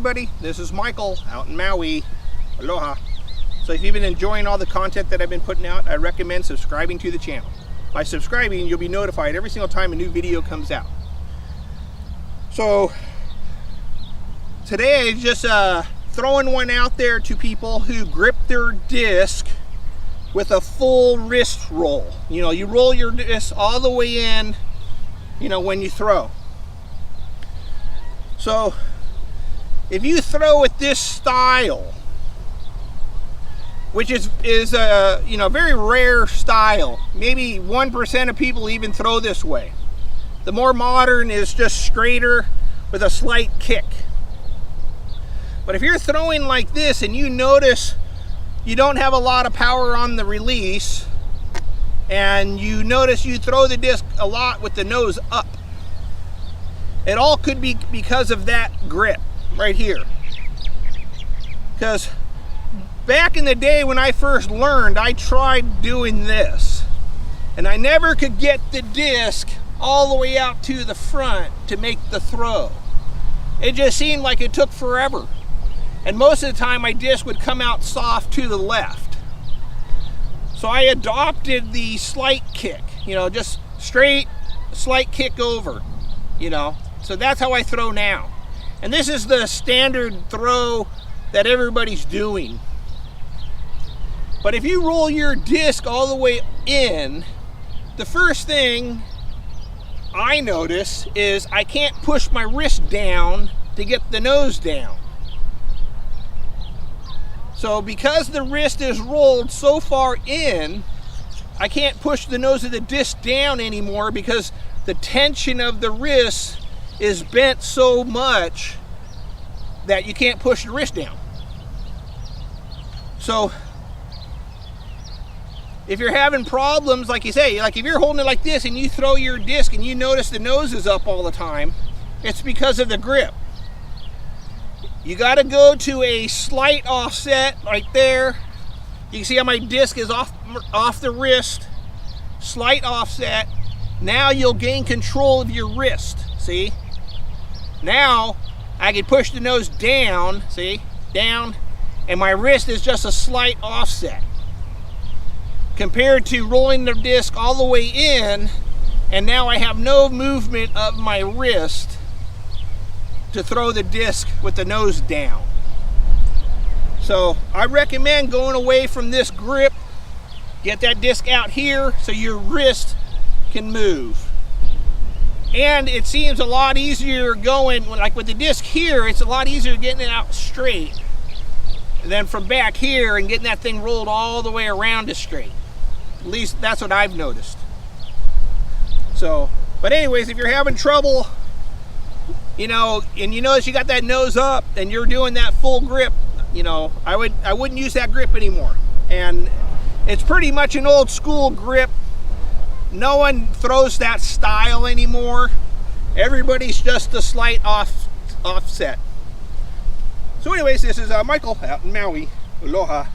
everybody, this is Michael out in Maui. Aloha. So if you've been enjoying all the content that I've been putting out, I recommend subscribing to the channel. By subscribing, you'll be notified every single time a new video comes out. So today I'm just throwing one out there to people who grip their disc with a full wrist roll. You know, you roll your disc all the way in, you know, when you throw. So if you throw it this style, which is a you know, very rare style, maybe 1% of people even throw this way. The more modern is just straighter with a slight kick. But if you're throwing like this and you notice you don't have a lot of power on the release, and you notice you throw the disc a lot with the nose up, it all could be because of that grip right here. Because back in the day when I first learned, I tried doing this, and I never could get the disc all the way out to the front to make the throw. It just seemed like it took forever. And most of the time my disc would come out soft to the left. So I adopted the slight kick, you know, just straight, slight kick over, you know. So that's how I throw now. And this is the standard throw that everybody's doing. But if you roll your disc all the way in, the first thing I notice is I can't push my wrist down to get the nose down. So because the wrist is rolled so far in, I can't push the nose of the disc down anymore because the tension of the wrist is bent so much that you can't push the wrist down. So if you're having problems, like you say, like if you're holding it like this and you throw your disc and you notice the nose is up all the time, it's because of the grip. You got to go to a slight offset right there. You can see how my disc is off the wrist. Slight offset. Now you'll gain control of your wrist. See? Now I can push the nose down. See? Down. And my wrist is just a slight offset. Compared to rolling the disc all the way in, and now I have no movement of my wrist to throw the disc with the nose down. So I recommend going away from this grip. Get that disc out here so your wrist can move. And it seems a lot easier going, like with the disc here, it's a lot easier getting it out straight than from back here and getting that thing rolled all the way around to straight. At least that's what I've noticed. So, but anyways, if you're having trouble, you know, and you notice you got that nose up and you're doing that full grip, you know, I wouldn't use that grip anymore. And it's pretty much an old school grip. No one throws that style anymore. Everybody's just a slight offset. So anyways, this is Michael out in Maui. Aloha.